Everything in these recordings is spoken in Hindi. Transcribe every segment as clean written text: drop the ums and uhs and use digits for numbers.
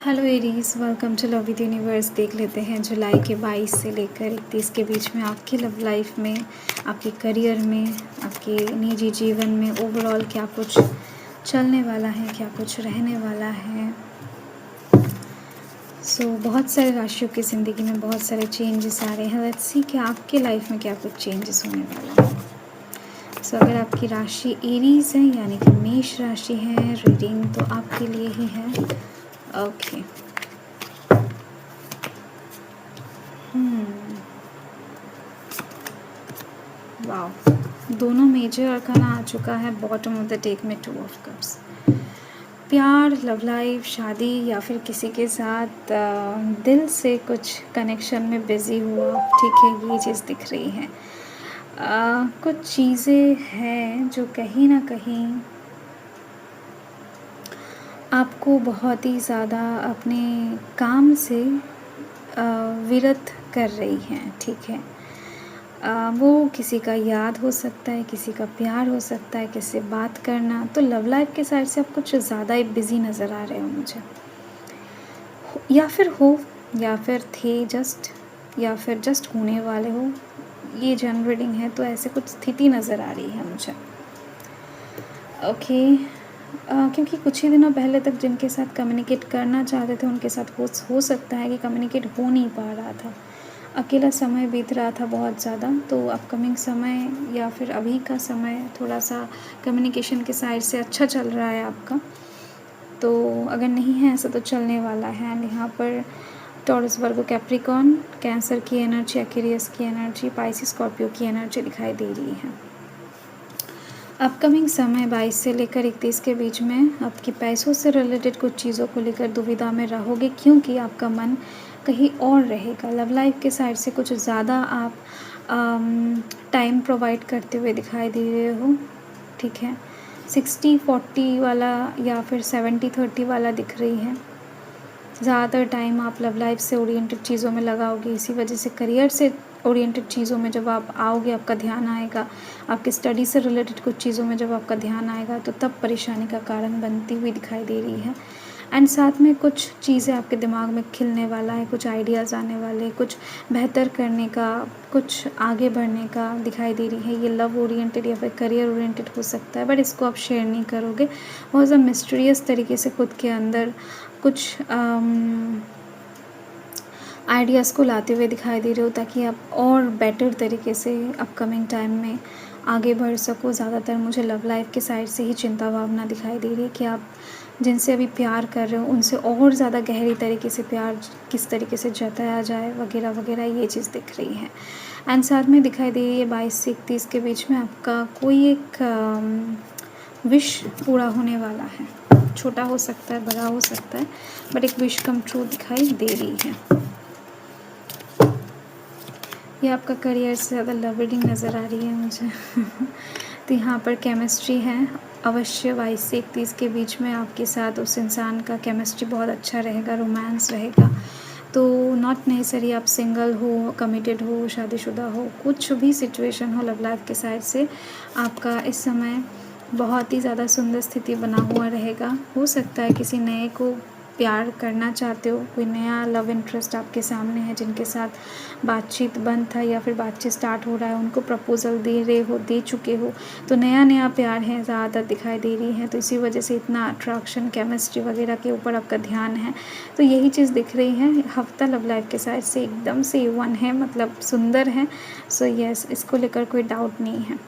Hello Aries, welcome to love with universe. देख लेते हैं जुलाई के 22 से लेकर 31 के बीच में आपकी लव लाइफ में, आपके करियर में, आपके निजी जीवन में ओवरऑल क्या कुछ चलने वाला है, क्या कुछ रहने वाला है। बहुत सारे राशियों की ज़िंदगी में बहुत सारे चेंजेस आ रहे हैं। लेट्स सी कि आपके लाइफ में क्या कुछ चेंजेस होने वाला है। अगर आपकी राशि एरीज है यानी कि मेष राशि है, रीडिंग तो आपके लिए ही है। ओके वाओ, दोनों मेजर अरकाना आ चुका है। बॉटम ऑफ द डेक में 2 ऑफ कप्स। प्यार, लव लाइफ, शादी या फिर किसी के साथ दिल से कुछ कनेक्शन में बिज़ी हुआ, ठीक है, ये चीज़ दिख रही है। कुछ चीज़ें हैं जो कहीं ना कहीं आपको बहुत ही ज़्यादा अपने काम से विरत कर रही हैं, ठीक है। वो किसी का याद हो सकता है, किसी का प्यार हो सकता है, किसी से बात करना। तो लव लाइफ के साइड से आप कुछ ज़्यादा ही बिज़ी नज़र आ रहे हो मुझे, या फिर थे जस्ट, या फिर जस्ट होने वाले हो। ये जनरल रीडिंग है तो ऐसे कुछ स्थिति नज़र आ रही है मुझे। ओके क्योंकि कुछ ही दिनों पहले तक जिनके साथ कम्युनिकेट करना चाहते थे उनके साथ हो सकता है कि कम्युनिकेट हो नहीं पा रहा था, अकेला समय बीत रहा था बहुत ज़्यादा। तो अपकमिंग समय या फिर अभी का समय थोड़ा सा कम्युनिकेशन के साइड से अच्छा चल रहा है आपका। तो अगर नहीं है ऐसा तो चलने वाला है। एंड यहाँ पर टॉरस, वर्गो, कैप्रिकॉर्न, कैंसर की एनर्जी, एक्वेरियस की एनर्जी, पाइसिस, स्कॉर्पियो की एनर्जी दिखाई दे रही है। अपकमिंग समय 22 से लेकर 31 के बीच में आपकी पैसों से रिलेटेड कुछ चीज़ों को लेकर दुविधा में रहोगे, क्योंकि आपका मन कहीं और रहेगा। लव लाइफ के साइड से कुछ ज़्यादा आप टाइम प्रोवाइड करते हुए दिखाई दे रहे हो, ठीक है। 60-40 वाला या फिर 70-30 वाला दिख रही है। ज़्यादातर टाइम आप लव लाइफ से ओरिएंटेड चीज़ों में लगाओगे, इसी वजह से करियर से ओरिएंटेड चीज़ों में जब आप आओगे आपका ध्यान आएगा। आपकी स्टडी से रिलेटेड कुछ चीज़ों में जब आपका ध्यान आएगा तो तब परेशानी का कारण बनती हुई दिखाई दे रही है। एंड साथ में कुछ चीज़ें आपके दिमाग में खिलने वाला है, कुछ आइडियाज़ आने वाले, कुछ बेहतर करने का, कुछ आगे बढ़ने का दिखाई दे रही है। ये लव ओरिएंटेड या फिर करियर ओरिएंटेड हो सकता है, बट इसको आप शेयर नहीं करोगे। बहुत ज़्यादा मिस्टीरियस तरीके से खुद के अंदर कुछ आइडियाज़ को लाते हुए दिखाई दे रहे हो, ताकि आप और बेटर तरीके से अपकमिंग टाइम में आगे बढ़ सको। ज़्यादातर मुझे लव लाइफ के साइड से ही चिंता भावना दिखाई दे रही है कि आप जिनसे अभी प्यार कर रहे हो उनसे और ज़्यादा गहरी तरीके से प्यार किस तरीके से जताया जाए वगैरह वगैरह, ये चीज़ दिख रही है। एंड साथ में दिखाई दे रही है 22 से 31 के बीच में आपका कोई एक विश पूरा होने वाला है। छोटा हो सकता है, बड़ा हो सकता है, बट एक विश कम ट्रू दिखाई दे रही है। ये आपका करियर से ज़्यादा लव रीडिंग नज़र आ रही है मुझे। तो यहाँ पर केमिस्ट्री है अवश्य। 22 से 31 के बीच में आपके साथ उस इंसान का केमिस्ट्री बहुत अच्छा रहेगा, रोमांस रहेगा। तो नॉट नेसेसरी आप सिंगल हो, कमिटेड हो, शादीशुदा हो, कुछ भी सिचुएशन हो, लव लाइफ के साइड से आपका इस समय बहुत ही ज़्यादा सुंदर स्थिति बना हुआ रहेगा। हो सकता है किसी नए को प्यार करना चाहते हो, कोई नया लव इंटरेस्ट आपके सामने है जिनके साथ बातचीत बंद था या फिर बातचीत स्टार्ट हो रहा है, उनको प्रपोजल दे रहे हो, दे चुके हो, तो नया नया प्यार है ज़्यादातर दिखाई दे रही है। तो इसी वजह से इतना अट्रैक्शन, केमिस्ट्री वगैरह के ऊपर आपका ध्यान है। तो यही चीज़ दिख रही है। हफ्ता लव लाइफ के साइड से एकदम से A1 है, मतलब सुंदर है। सो यस, इसको लेकर कोई डाउट नहीं है।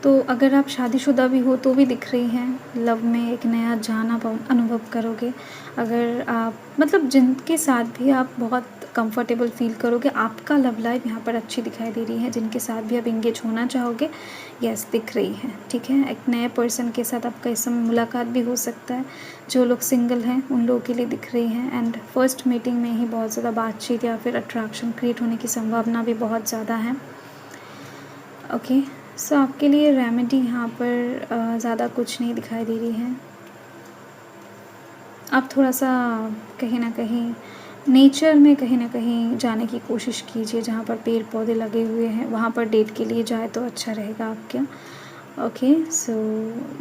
तो अगर आप शादीशुदा भी हो तो भी दिख रही हैं, लव में एक नया जान आप अनुभव करोगे। अगर आप मतलब जिनके साथ भी आप बहुत कंफर्टेबल फील करोगे, आपका लव लाइफ यहाँ पर अच्छी दिखाई दे रही है। जिनके साथ भी आप इंगेज होना चाहोगे, यस दिख रही है, ठीक है। एक नए पर्सन के साथ आपका इस समय मुलाकात भी हो सकता है। जो लोग सिंगल हैं उन लोगों के लिए दिख रही हैं। एंड फर्स्ट मीटिंग में ही बहुत ज़्यादा बातचीत या फिर अट्रैक्शन क्रिएट होने की संभावना भी बहुत ज़्यादा है। ओके सो आपके लिए रेमेडी यहाँ पर ज़्यादा कुछ नहीं दिखाई दे रही है। आप थोड़ा सा कहीं ना कहीं नेचर में कहीं ना कहीं जाने की कोशिश कीजिए, जहाँ पर पेड़ पौधे लगे हुए हैं वहाँ पर डेट के लिए जाए तो अच्छा रहेगा आपके। ओके, सो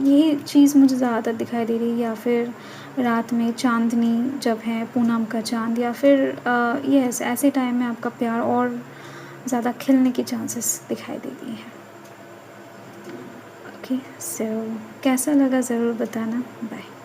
ये चीज़ मुझे ज़्यादातर दिखाई दे रही है, या फिर रात में चाँदनी जब है, पूनम का चाँद, या फिर यस, ऐसे टाइम में आपका प्यार और ज़्यादा खिलने की चांसेस दिखाई देती हैं। ओके, सो कैसा लगा ज़रूर बताना। बाय।